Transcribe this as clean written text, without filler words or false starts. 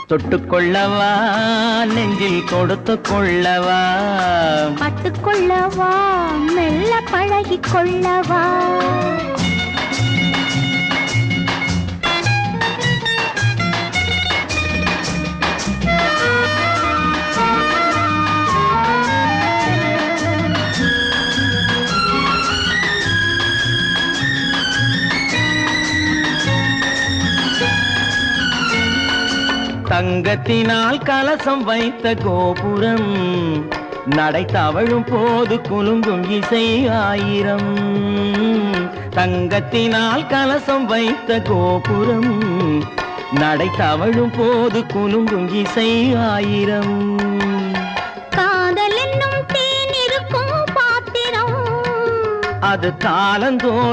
தொட்டுக்கொள்ளவா நெஞ்சில் கொடுத்து கொள்ளவா பட்டுக்கொள்ளவா மெல்ல பழகிக் கொள்ளவா தங்கத்தினால் கலசம் வைத்த கோபுரம் நடை தவழும் போது குலுங்கும் இசை ஆயிரம் தங்கத்தினால் கலசம் வைத்த கோபுரம் நடை தவழும் போது குலுங்கும் இசை ஆயிரம் காதல் என்னும் தேன் இருக்கும் பாத்திரம் அது காலந்தோறும்